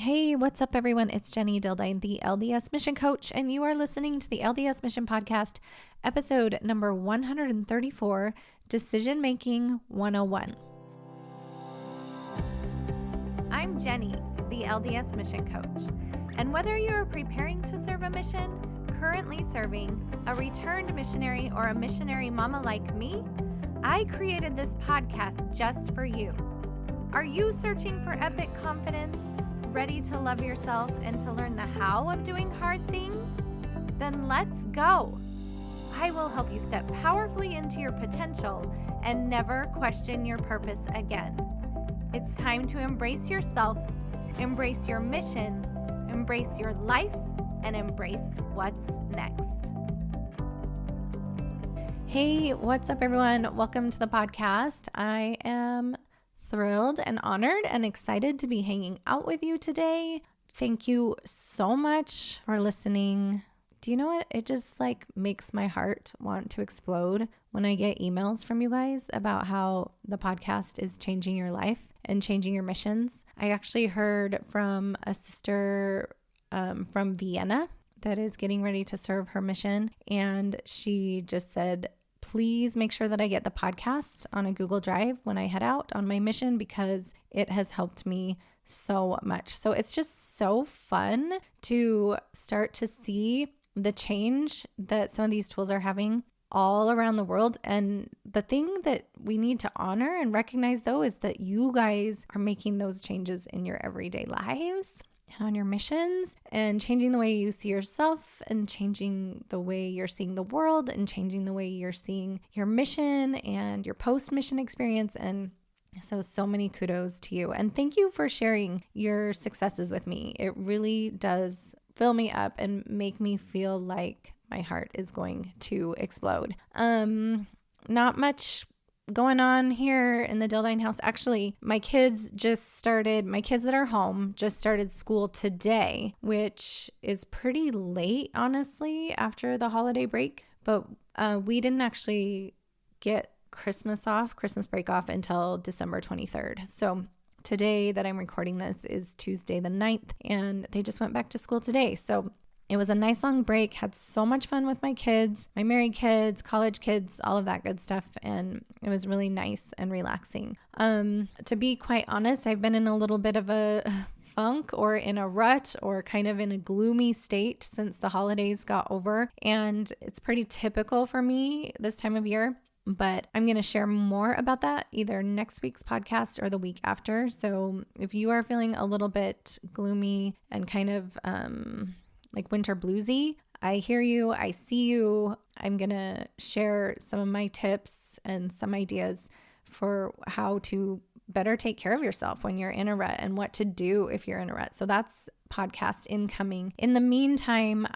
Hey, what's up, everyone? It's Jenny Dildine, the LDS Mission Coach, and you are listening to the LDS Mission Podcast, episode number 134, Decision Making 101. I'm Jenny, the LDS Mission Coach, and whether you are preparing to serve a mission, currently serving, a returned missionary, or a missionary mama like me, I created this podcast just for you. Are you searching for epic confidence? Ready to love yourself and to learn the how of doing hard things? Then let's go. I will help you step powerfully into your potential and never question your purpose again. It's time to embrace yourself, embrace your mission, embrace your life, and embrace what's next. Hey, what's up, everyone? Welcome to the podcast. I am thrilled and honored and excited to be hanging out with you today. Thank you so much for listening. Do you know what? It just makes my heart want to explode when I get emails from you guys about how the podcast is changing your life and changing your missions. I actually heard from a sister from Vienna that is getting ready to serve her mission, and she just said, please make sure that I get the podcast on a Google Drive when I head out on my mission because it has helped me so much. So it's just so fun to start to see the change that some of these tools are having all around the world. And the thing that we need to honor and recognize, though, is that you guys are making those changes in your everyday lives and on your missions, and changing the way you see yourself, and changing the way you're seeing the world, and changing the way you're seeing your mission and your post-mission experience. And so many kudos to you. And thank you for sharing your successes with me. It really does fill me up and make me feel like my heart is going to explode. Not much going on here in the Dildine house. Actually, my kids that are home just started school today, which is pretty late, honestly, after the holiday break. But we didn't actually get Christmas break off until December 23rd. So today that I'm recording this is Tuesday the 9th, and they just went back to school today. So it was a nice long break, had so much fun with my kids, my married kids, college kids, all of that good stuff. And it was really nice and relaxing. To be quite honest, I've been in a little bit of a funk or in a rut or kind of in a gloomy state since the holidays got over. And it's pretty typical for me this time of year. But I'm going to share more about that either next week's podcast or the week after. So if you are feeling a little bit gloomy and kind of like winter bluesy, I hear you, I see you. I'm going to share some of my tips and some ideas for how to better take care of yourself when you're in a rut and what to do if you're in a rut. So that's podcast incoming. In the meantime,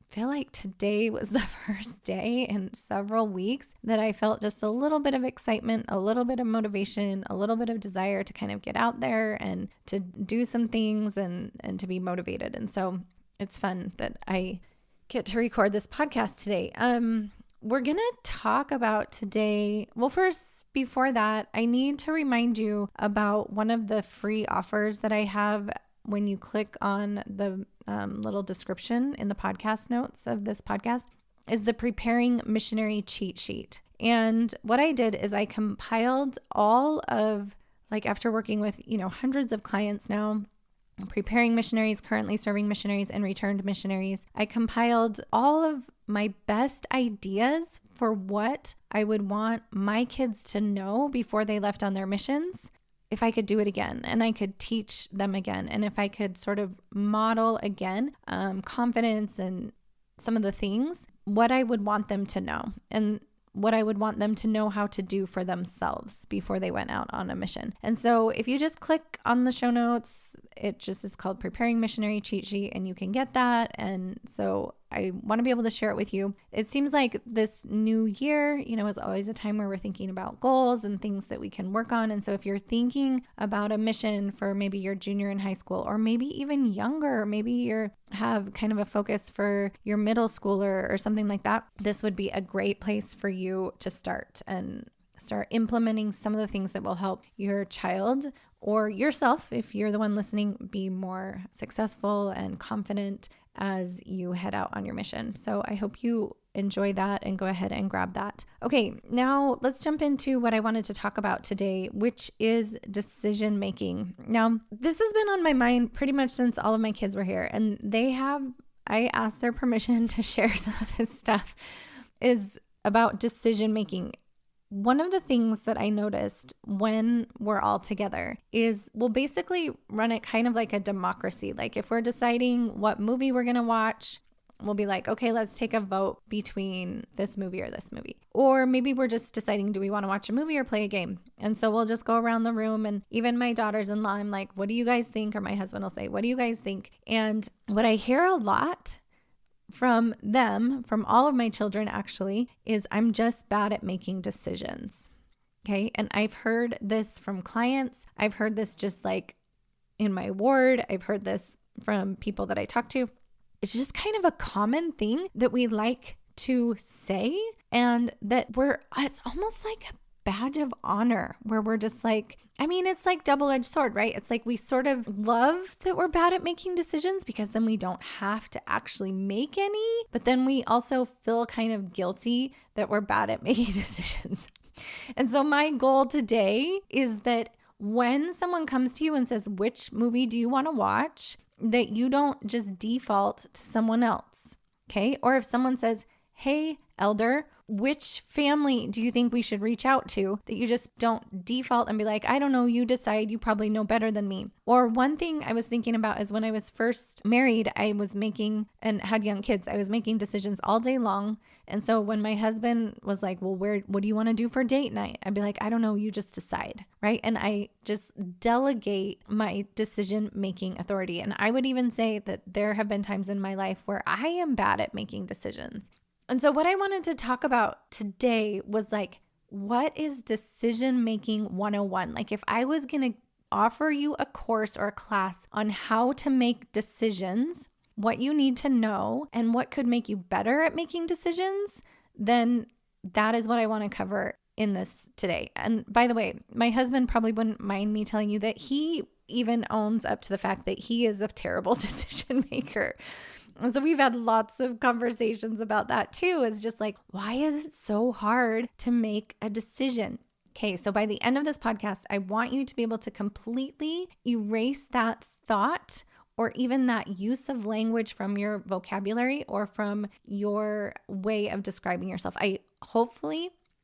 feel like today was the first day in several weeks that I felt just a little bit of excitement, a little bit of motivation, a little bit of desire to kind of get out there and to do some things and to be motivated. And so it's fun that I get to record this podcast today. We're going to talk about today. Well, first, before that, I need to remind you about one of the free offers that I have when you click on the little description in the podcast notes of this podcast is the Preparing Missionary Cheat Sheet. And what I did is I compiled all of, after working with, hundreds of clients now, preparing missionaries, currently serving missionaries, and returned missionaries, I compiled all of my best ideas for what I would want my kids to know before they left on their missions, if I could do it again and I could teach them again, and if I could sort of model again confidence and some of the things, what I would want them to know and what I would want them to know how to do for themselves before they went out on a mission. And so if you just click on the show notes, it just is called Preparing Missionary Cheat Sheet, and you can get that. And so I want to be able to share it with you. It seems like this new year, is always a time where we're thinking about goals and things that we can work on. And so if you're thinking about a mission for maybe your junior in high school, or maybe even younger, maybe you have kind of a focus for your middle schooler or something like that, this would be a great place for you to start and start implementing some of the things that will help your child or yourself, if you're the one listening, be more successful and confident as you head out on your mission. So I hope you enjoy that and go ahead and grab that. Okay, now let's jump into what I wanted to talk about today, which is decision making. Now, this has been on my mind pretty much since all of my kids were here, and I asked their permission to share some of this stuff, is about decision making. One of the things that I noticed when we're all together is we'll basically run it kind of like a democracy. Like if we're deciding what movie we're going to watch, we'll be like, okay, let's take a vote between this movie or this movie. Or maybe we're just deciding, do we want to watch a movie or play a game? And so we'll just go around the room, and even my daughters-in-law, I'm like, what do you guys think? Or my husband will say, what do you guys think? And what I hear a lot from them, from all of my children actually, is I'm just bad at making decisions. Okay. And I've heard this from clients. I've heard this just like in my ward. I've heard this from people that I talk to. It's just kind of a common thing that we like to say, and that it's almost like a badge of honor where we're just like, I mean, it's like double-edged sword, right? It's like we sort of love that we're bad at making decisions because then we don't have to actually make any, but then we also feel kind of guilty that we're bad at making decisions. And so my goal today is that when someone comes to you and says, which movie do you want to watch, that you don't just default to someone else, okay? Or if someone says, hey, elder, which family do you think we should reach out to, that you just don't default and be like, I don't know, you decide, you probably know better than me. Or one thing I was thinking about is when I was first married, I was making and had young kids, I was making decisions all day long. And so when my husband was like, well, what do you want to do for date night? I'd be like, I don't know, you just decide, right? And I just delegate my decision-making authority. And I would even say that there have been times in my life where I am bad at making decisions. And so what I wanted to talk about today was like, what is decision-making 101? Like if I was going to offer you a course or a class on how to make decisions, what you need to know, and what could make you better at making decisions, then that is what I want to cover in this today. And by the way, my husband probably wouldn't mind me telling you that he even owns up to the fact that he is a terrible decision maker. And so we've had lots of conversations about that too. It's just like, why is it so hard to make a decision? Okay, so by the end of this podcast, I want you to be able to completely erase that thought or even that use of language from your vocabulary or from your way of describing yourself. I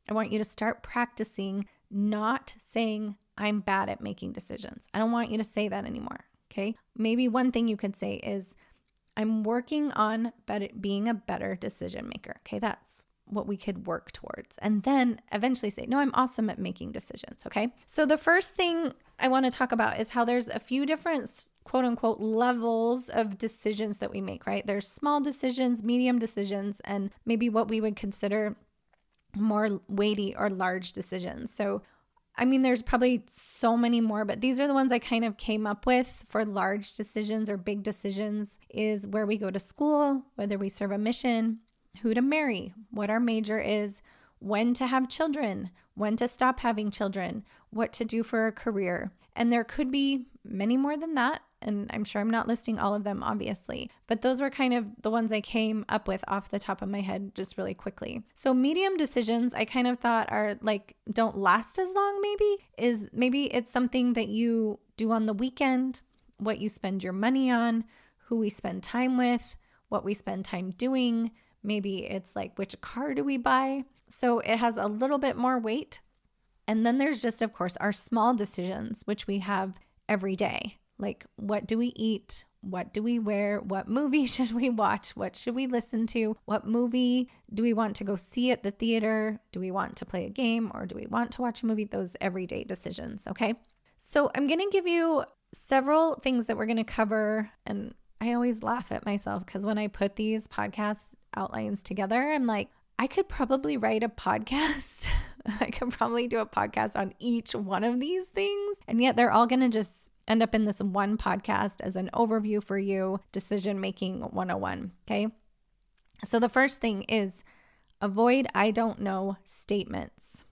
want you to start practicing not saying, I'm bad at making decisions. I don't want you to say that anymore, okay? Maybe one thing you could say is, I'm working on being a better decision maker. Okay, that's what we could work towards. And then eventually say, no, I'm awesome at making decisions. Okay, so the first thing I want to talk about is how there's a few different quote unquote levels of decisions that we make, right? There's small decisions, medium decisions, and maybe what we would consider more weighty or large decisions. So I mean, there's probably so many more, but these are the ones I kind of came up with for large decisions or big decisions, is where we go to school, whether we serve a mission, who to marry, what our major is, when to have children, when to stop having children, what to do for a career. And there could be many more than that. And I'm sure I'm not listing all of them, obviously, but those were kind of the ones I came up with off the top of my head just really quickly. So medium decisions, I kind of thought are like, don't last as long, maybe it's something that you do on the weekend, what you spend your money on, who we spend time with, what we spend time doing. Maybe it's like, which car do we buy? So it has a little bit more weight. And then there's just, of course, our small decisions, which we have every day. Like, what do we eat? What do we wear? What movie should we watch? What should we listen to? What movie do we want to go see at the theater? Do we want to play a game, or do we want to watch a movie? Those everyday decisions, okay? So I'm going to give you several things that we're going to cover. And I always laugh at myself because when I put these podcast outlines together, I'm like, I could probably write a podcast. I could probably do a podcast on each one of these things. And yet they're all going to just end up in this one podcast as an overview for you, Decision Making 101, okay? So the first thing is avoid I don't know statements.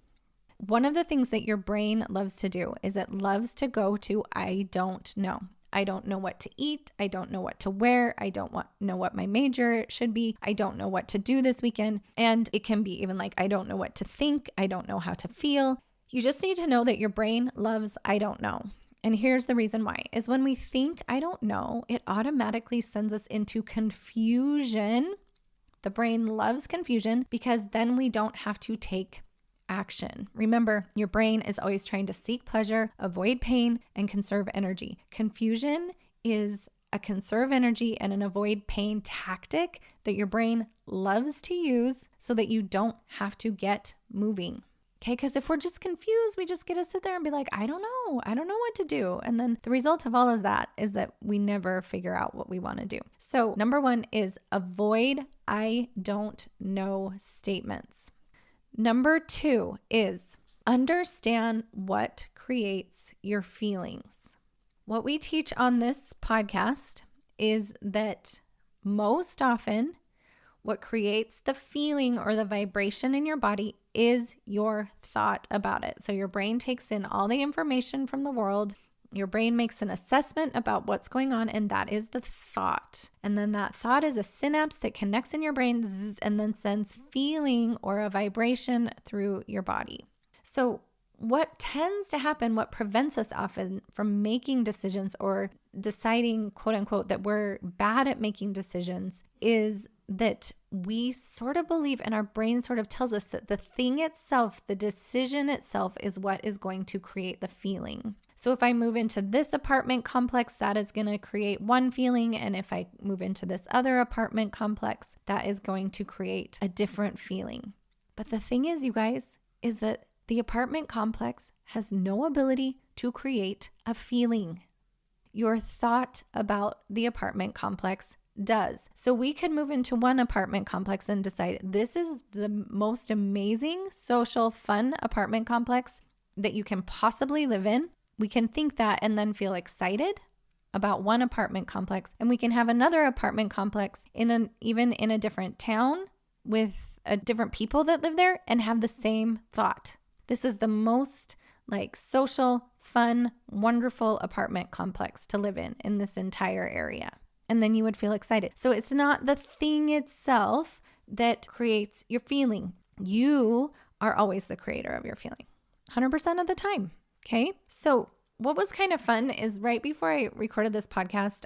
one of the things that your brain loves to do is it loves to go to, I don't know. I don't know what to eat. I don't know what to wear. I don't know what my major should be. I don't know what to do this weekend. And it can be even like, I don't know what to think. I don't know how to feel. You just need to know that your brain loves, I don't know. And here's the reason why, is when we think, I don't know, it automatically sends us into confusion. The brain loves confusion because then we don't have to take action. Remember, your brain is always trying to seek pleasure, avoid pain, and conserve energy. Confusion is a conserve energy and an avoid pain tactic that your brain loves to use so that you don't have to get moving. Okay, because if we're just confused, we just get to sit there and be like, I don't know what to do. And then the result of all of that is that we never figure out what we want to do. So number 1 is avoid I don't know statements. Number 2 is understand what creates your feelings. What we teach on this podcast is that most often what creates the feeling or the vibration in your body is your thought about it. So your brain takes in all the information from the world. Your brain makes an assessment about what's going on, and that is the thought. And then that thought is a synapse that connects in your brain and then sends feeling or a vibration through your body. So what tends to happen, what prevents us often from making decisions or deciding, quote unquote, that we're bad at making decisions is that we sort of believe, and our brain sort of tells us that the thing itself, the decision itself, is what is going to create the feeling. So if I move into this apartment complex, that is going to create one feeling. And if I move into this other apartment complex, that is going to create a different feeling. But the thing is, you guys, is that the apartment complex has no ability to create a feeling. Your thought about the apartment complex does. So we could move into one apartment complex and decide this is the most amazing, social, fun apartment complex that you can possibly live in. We can think that and then feel excited about one apartment complex, and we can have another apartment complex even in a different town with different people that live there and have the same thought. This is the most social, fun, wonderful apartment complex to live in this entire area. And then you would feel excited. So it's not the thing itself that creates your feeling. You are always the creator of your feeling, 100% of the time. Okay. So what was kind of fun is right before I recorded this podcast,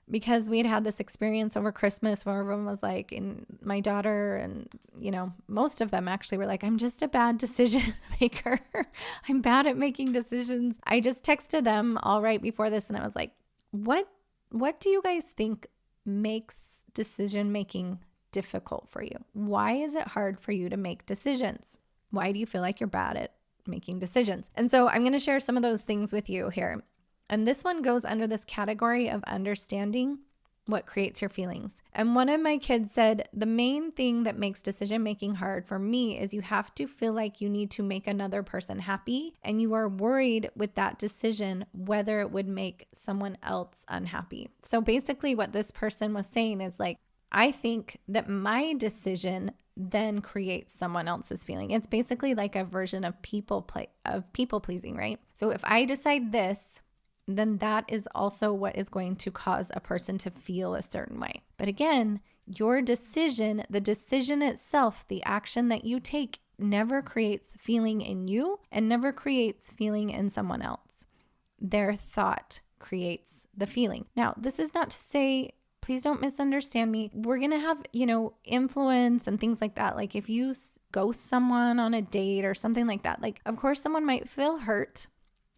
because we had this experience over Christmas where everyone was like, and my daughter and, most of them actually were like, I'm just a bad decision maker. I'm bad at making decisions. I just texted them all right before this and I was like, what do you guys think makes decision making difficult for you? Why is it hard for you to make decisions? Why do you feel like you're bad at making decisions? And so I'm going to share some of those things with you here. And this one goes under this category of understanding what creates your feelings. And one of my kids said, the main thing that makes decision making hard for me is you have to feel like you need to make another person happy. And you are worried with that decision whether it would make someone else unhappy. So basically what this person was saying is I think that my decision then creates someone else's feeling. It's basically like a version of people pleasing, right? So if I decide this, then that is also what is going to cause a person to feel a certain way. But again, your decision, the decision itself, the action that you take never creates feeling in you and never creates feeling in someone else. Their thought creates the feeling. Now, this is not to say, please don't misunderstand me. We're going to have, influence and things like that. Like if you ghost someone on a date or something like that, of course someone might feel hurt.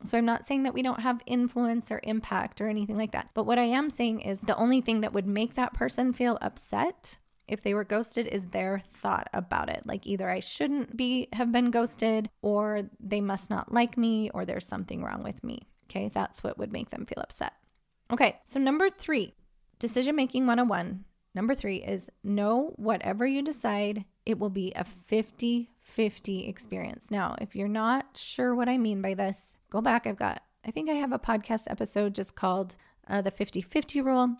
So I'm not saying that we don't have influence or impact or anything like that. But what I am saying is the only thing that would make that person feel upset if they were ghosted is their thought about it. Like either I shouldn't have been ghosted, or they must not like me, or there's something wrong with me. Okay, that's what would make them feel upset. Okay, so number 3, Decision Making 101. Number 3 is know whatever you decide, it will be a 50-50 experience. Now, if you're not sure what I mean by this, go back. I think I have a podcast episode just called the 50-50 rule,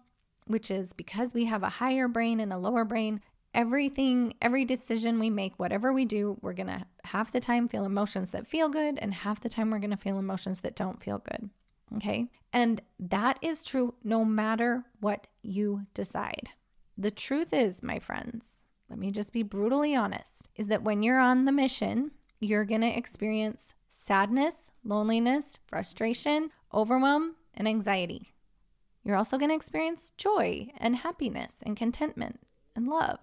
which is because we have a higher brain and a lower brain, everything, every decision we make, whatever we do, we're going to half the time feel emotions that feel good, and half the time we're going to feel emotions that don't feel good. Okay. And that is true no matter what you decide. The truth is, my friends, let me just be brutally honest, is that when you're on the mission, you're going to experience sadness, loneliness, frustration, overwhelm, and anxiety. You're also going to experience joy and happiness and contentment and love.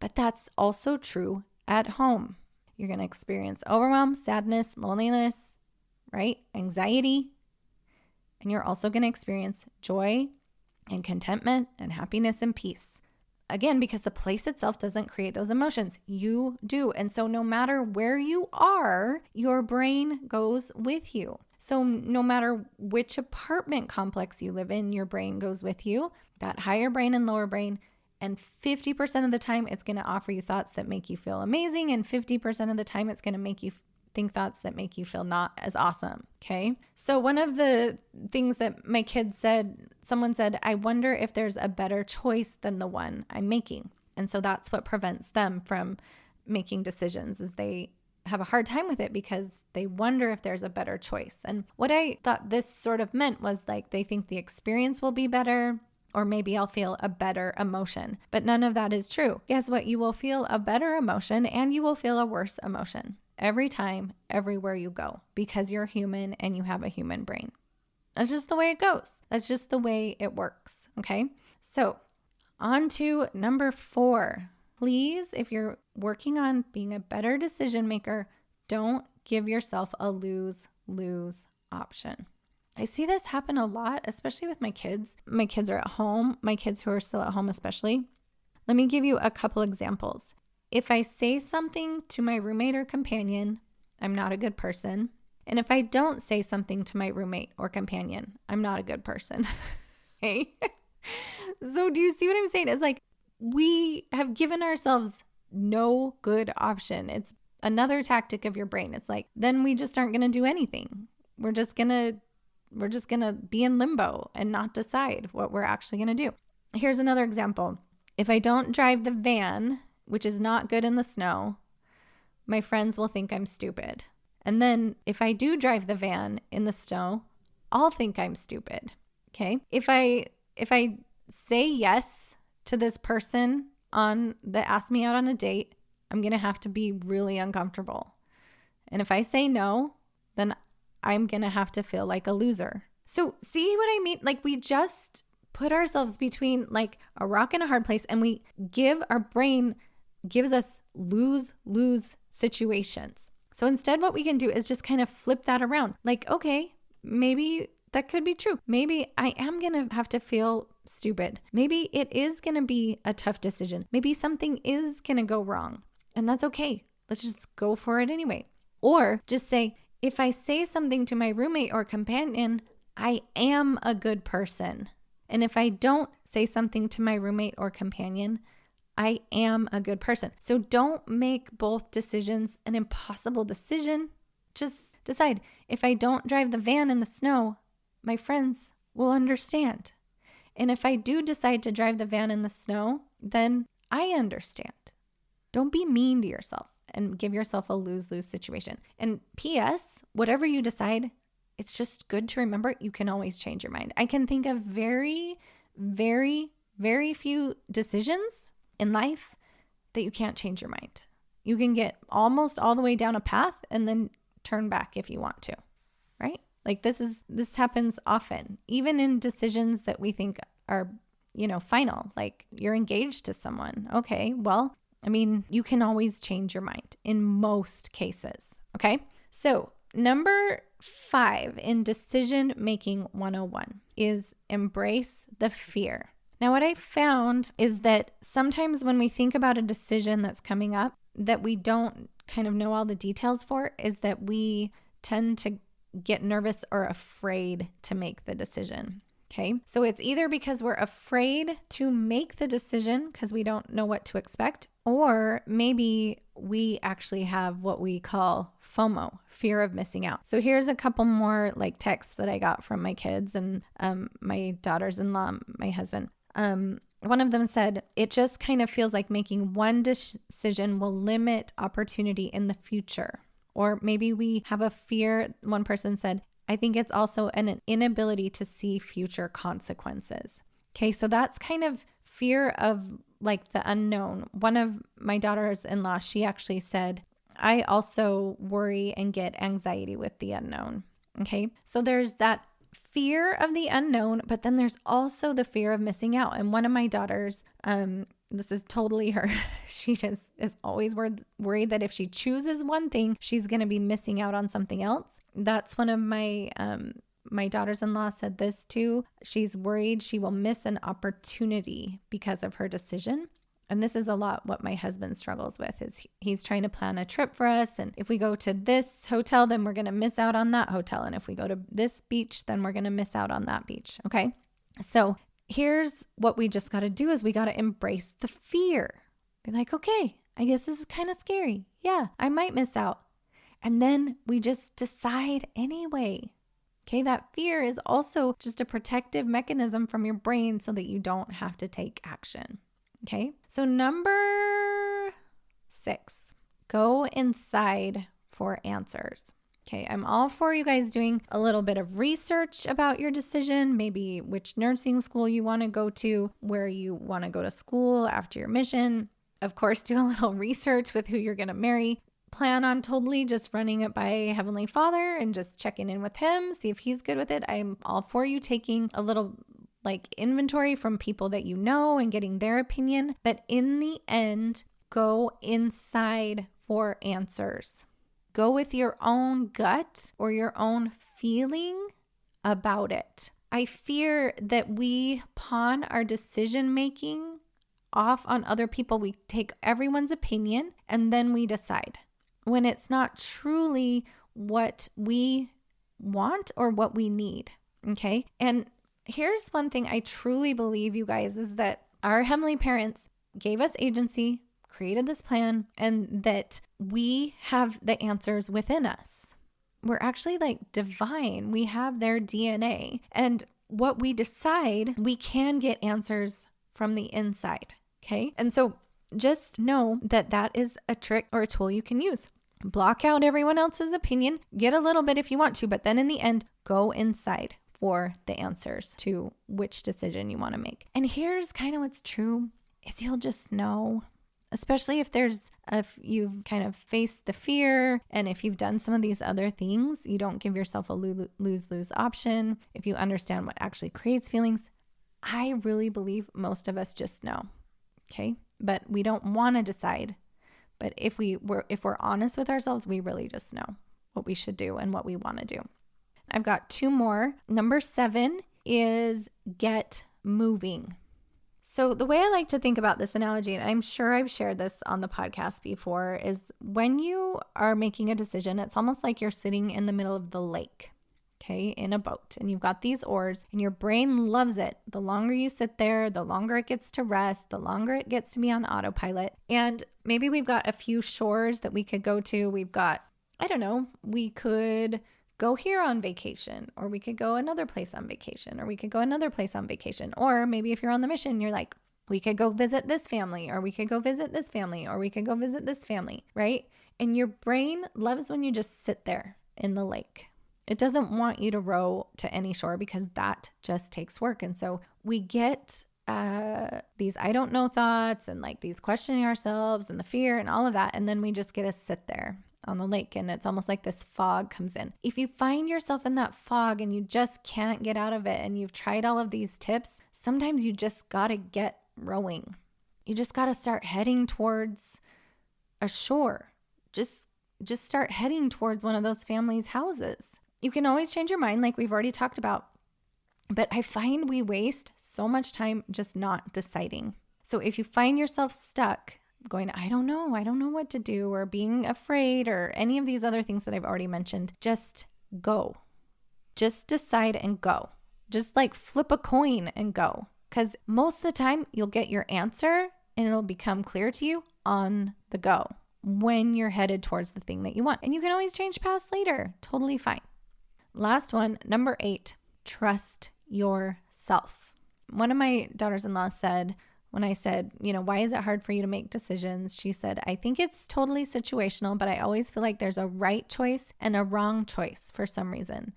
But that's also true at home. You're going to experience overwhelm, sadness, loneliness, right? Anxiety. And you're also going to experience joy and contentment and happiness and peace. Again, because the place itself doesn't create those emotions. You do. And so no matter where you are, your brain goes with you. So no matter which apartment complex you live in, your brain goes with you, that higher brain and lower brain. And 50% of the time, it's going to offer you thoughts that make you feel amazing. And 50% of the time, it's going to make you think thoughts that make you feel not as awesome. Okay. So one of the things that my kids said, someone said, I wonder if there's a better choice than the one I'm making. And so that's what prevents them from making decisions, is they have a hard time with it because they wonder if there's a better choice. And what I thought this sort of meant was like, they think the experience will be better, or maybe I'll feel a better emotion. But none of that is true. Guess what? You will feel a better emotion and you will feel a worse emotion every time, everywhere you go, because you're human and you have a human brain. That's just the way it goes. That's just the way it works. Okay. So on to number 4. Please, if you're working on being a better decision maker, don't give yourself a lose-lose option. I see this happen a lot, especially with my kids. My kids are at home, my kids who are still at home especially. Let me give you a couple examples. If I say something to my roommate or companion, I'm not a good person. And if I don't say something to my roommate or companion, I'm not a good person. Okay? So do you see what I'm saying? It's like we have given ourselves no good option. It's another tactic of your brain. It's like, then we just aren't going to do anything. We're just going to be in limbo and not decide what we're actually going to do. Here's another example. If I don't drive the van, which is not good in the snow, my friends will think I'm stupid. And then if I do drive the van in the snow, I'll think I'm stupid. Okay? If I say yes to this person that asked me out on a date, I'm going to have to be really uncomfortable. And if I say no, then I'm going to have to feel like a loser. So see what I mean? Like we just put ourselves between like a rock and a hard place, and our brain gives us lose-lose situations. So instead what we can do is just kind of flip that around. Like, okay, maybe that could be true. Maybe I am going to have to feel stupid. Maybe it is going to be a tough decision. Maybe something is going to go wrong, and that's okay. Let's just go for it anyway. Or just say, if I say something to my roommate or companion, I am a good person. And if I don't say something to my roommate or companion, I am a good person. So don't make both decisions an impossible decision. Just decide, if I don't drive the van in the snow, my friends will understand. And if I do decide to drive the van in the snow, then I understand. Don't be mean to yourself and give yourself a lose-lose situation. And P.S., whatever you decide, it's just good to remember you can always change your mind. I can think of very, very, very few decisions in life that you can't change your mind. You can get almost all the way down a path and then turn back if you want to, right? Like this happens often, even in decisions that we think are, final, like you're engaged to someone. Okay, well, you can always change your mind in most cases. Okay. So number 5 in decision making 101 is embrace the fear. Now, what I found is that sometimes when we think about a decision that's coming up that we don't kind of know all the details for, is that we tend to get nervous or afraid to make the decision. Okay. So it's either because we're afraid to make the decision because we don't know what to expect, or maybe we actually have what we call FOMO, fear of missing out. So here's a couple more texts that I got from my kids and my daughters-in-law, my husband. one of them said, it just kind of feels like making one decision will limit opportunity in the future. Or maybe we have a fear. One person said, I think it's also an inability to see future consequences. Okay, so that's kind of fear of like the unknown. One of my daughters-in-law, she actually said, I also worry and get anxiety with the unknown. Okay, so there's that fear of the unknown, but then there's also the fear of missing out. And one of my daughters, this is totally her. She just is always worried that if she chooses one thing, she's going to be missing out on something else. That's one of my daughters-in-law said this too. She's worried she will miss an opportunity because of her decision. And this is a lot what my husband struggles with is he's trying to plan a trip for us. And if we go to this hotel, then we're going to miss out on that hotel. And if we go to this beach, then we're going to miss out on that beach. Okay. So here's what we just got to do is we got to embrace the fear. Be like, okay, I guess this is kind of scary. Yeah, I might miss out. And then we just decide anyway. Okay, that fear is also just a protective mechanism from your brain so that you don't have to take action. Okay, so number 6, go inside for answers. Okay, I'm all for you guys doing a little bit of research about your decision, maybe which nursing school you want to go to, where you want to go to school after your mission. Of course, do a little research with who you're going to marry. Plan on totally just running it by Heavenly Father and just checking in with him, see if he's good with it. I'm all for you taking a little like inventory from people that you know and getting their opinion. But in the end, go inside for answers. Go with your own gut or your own feeling about it. I fear that we pawn our decision making off on other people. We take everyone's opinion and then we decide when it's not truly what we want or what we need. Okay. And here's one thing I truly believe, you guys, is that our heavenly parents gave us agency, created this plan, and that we have the answers within us. We're actually like divine. We have their DNA. And what we decide, we can get answers from the inside. Okay. And so just know that that is a trick or a tool you can use. Block out everyone else's opinion, get a little bit if you want to, but then in the end, go inside for the answers to which decision you want to make. And here's kind of what's true is you'll just know, especially if you've kind of faced the fear and if you've done some of these other things, you don't give yourself a lose-lose option. If you understand what actually creates feelings, I really believe most of us just know. Okay. But we don't want to decide. But if we're honest with ourselves, we really just know what we should do and what we want to do. I've got 2 more. Number 7 is get moving. So the way I like to think about this analogy, and I'm sure I've shared this on the podcast before, is when you are making a decision, it's almost like you're sitting in the middle of the lake, okay, in a boat, and you've got these oars and your brain loves it. The longer you sit there, the longer it gets to rest, the longer it gets to be on autopilot. And maybe we've got a few shores that we could go to. We've got, I don't know, we could go here on vacation, or we could go another place on vacation, or we could go another place on vacation. Or maybe if you're on the mission, you're like, we could go visit this family, or we could go visit this family, or we could go visit this family, right? And your brain loves when you just sit there in the lake. It doesn't want you to row to any shore because that just takes work. And so we get these I don't know thoughts and like these questioning ourselves and the fear and all of that. And then we just get to sit there on the lake, and it's almost like this fog comes in. If you find yourself in that fog and you just can't get out of it and you've tried all of these tips, sometimes you just got to get rowing. You just got to start heading towards a shore. Just start heading towards one of those families' houses. You can always change your mind like we've already talked about, but I find we waste so much time just not deciding. So if you find yourself stuck going, I don't know what to do, or being afraid, or any of these other things that I've already mentioned, just go. Just decide and go. Just like flip a coin and go. Because most of the time you'll get your answer and it'll become clear to you on the go when you're headed towards the thing that you want. And you can always change paths later. Totally fine. Last one, number 8, trust yourself. One of my daughters-in-law said, when I said, why is it hard for you to make decisions? She said, I think it's totally situational, but I always feel like there's a right choice and a wrong choice for some reason.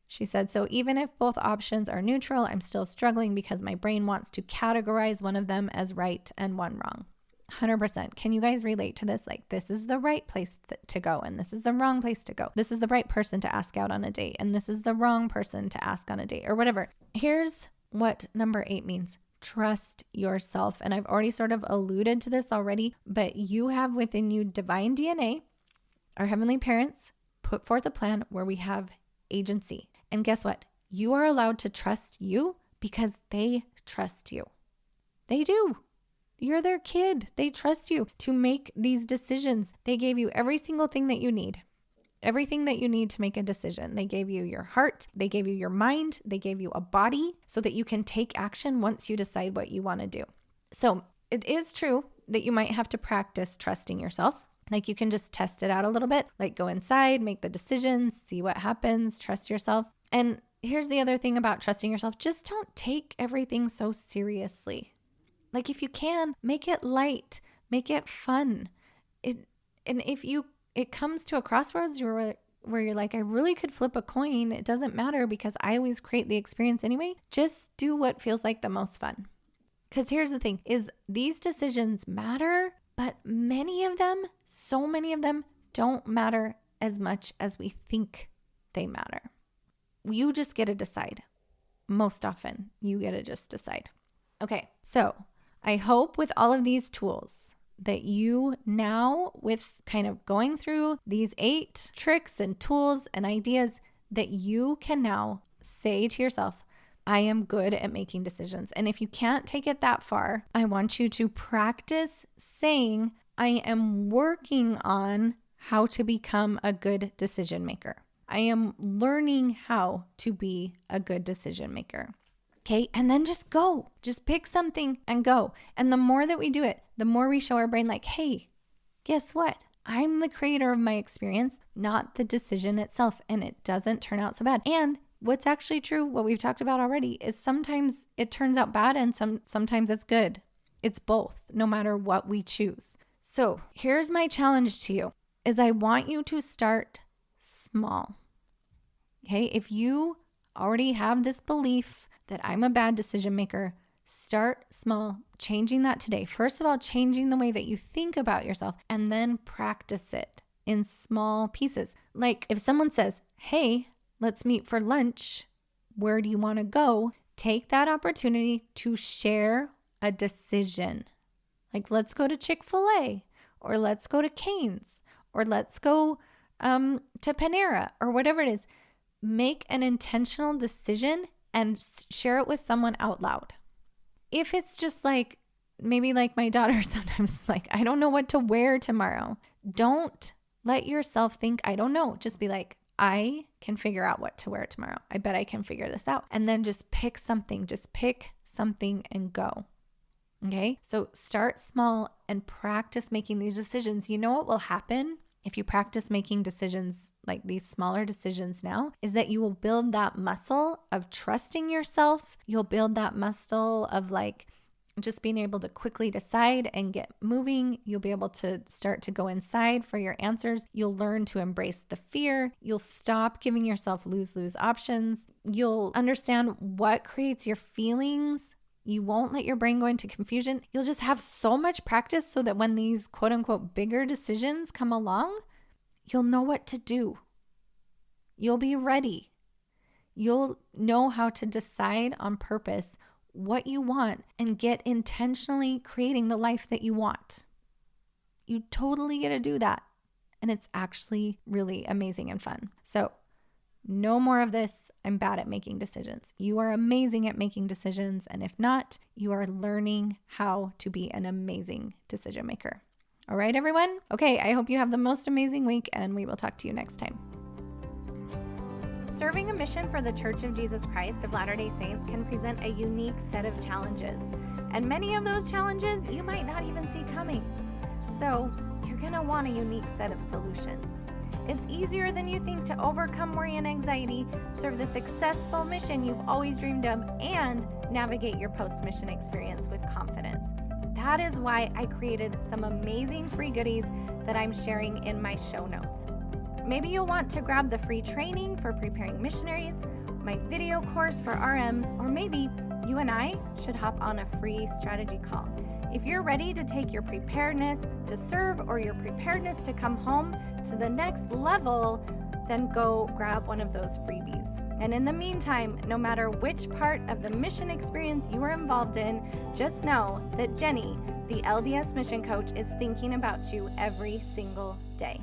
She said, so even if both options are neutral, I'm still struggling because my brain wants to categorize one of them as right and one wrong. 100%. Can you guys relate to this? Like, this is the right place to go, and this is the wrong place to go. This is the right person to ask out on a date, and this is the wrong person to ask on a date, or whatever. Here's what number 8 means. Trust yourself. And I've already sort of alluded to this already, but you have within you divine DNA. Our heavenly parents put forth a plan where we have agency. And guess what? You are allowed to trust you because they trust you. They do. You're their kid. They trust you to make these decisions. They gave you every single thing that you need. Everything that you need to make a decision. They gave you your heart. They gave you your mind. They gave you a body so that you can take action once you decide what you want to do. So it is true that you might have to practice trusting yourself. Like, you can just test it out a little bit, like go inside, make the decisions, see what happens, trust yourself. And here's the other thing about trusting yourself. Just don't take everything so seriously. Like, if you can, make it light, make it fun. And if it comes to a crossroads where you're like, I really could flip a coin, it doesn't matter because I always create the experience anyway. Just do what feels like the most fun. Because here's the thing, is these decisions matter, but so many of them don't matter as much as we think they matter. You just get to decide. Most often, you get to just decide. Okay, so I hope with all of these tools that you now, with kind of going through these 8 tricks and tools and ideas, that you can now say to yourself, I am good at making decisions. And if you can't take it that far, I want you to practice saying, I am working on how to become a good decision maker. I am learning how to be a good decision maker. Okay, and then just go. Just pick something and go. And the more that we do it, the more we show our brain like, hey, guess what? I'm the creator of my experience, not the decision itself. And it doesn't turn out so bad. And what's actually true, what we've talked about already, is sometimes it turns out bad and sometimes it's good. It's both, no matter what we choose. So here's my challenge to you, is I want you to start small. Okay, if you already have this belief that I'm a bad decision maker, start small, changing that today. First of all, changing the way that you think about yourself, and then practice it in small pieces. Like if someone says, hey, let's meet for lunch, where do you want to go? Take that opportunity to share a decision. Like, let's go to Chick-fil-A, or let's go to Cane's, or let's go to Panera, or whatever it is. Make an intentional decision and share it with someone out loud. If it's just like, maybe like my daughter sometimes, like, I don't know what to wear tomorrow. Don't let yourself think, I don't know. Just be like, I can figure out what to wear tomorrow. I bet I can figure this out. And then just pick something. Just pick something and go. Okay? So start small and practice making these decisions. You know what will happen if you practice making decisions, like these smaller decisions now, is that you will build that muscle of trusting yourself. You'll build that muscle of like just being able to quickly decide and get moving. You'll be able to start to go inside for your answers. You'll learn to embrace the fear. You'll stop giving yourself lose-lose options. You'll understand what creates your feelings. You won't let your brain go into confusion. You'll just have so much practice so that when these quote unquote bigger decisions come along, you'll know what to do. You'll be ready. You'll know how to decide on purpose what you want and get intentionally creating the life that you want. You totally get to do that. And it's actually really amazing and fun. So no more of this, I'm bad at making decisions. You are amazing at making decisions. And if not, you are learning how to be an amazing decision maker. All right, everyone? Okay, I hope you have the most amazing week, and we will talk to you next time. Serving a mission for the Church of Jesus Christ of Latter-day Saints can present a unique set of challenges. And many of those challenges you might not even see coming. So you're going to want a unique set of solutions. It's easier than you think to overcome worry and anxiety, serve the successful mission you've always dreamed of, and navigate your post-mission experience with confidence. That is why I created some amazing free goodies that I'm sharing in my show notes. Maybe you'll want to grab the free training for preparing missionaries, my video course for RMs, or maybe you and I should hop on a free strategy call. If you're ready to take your preparedness to serve or your preparedness to come home to the next level, then go grab one of those freebies. And in the meantime, no matter which part of the mission experience you are involved in, just know that Jenny, the LDS mission coach, is thinking about you every single day.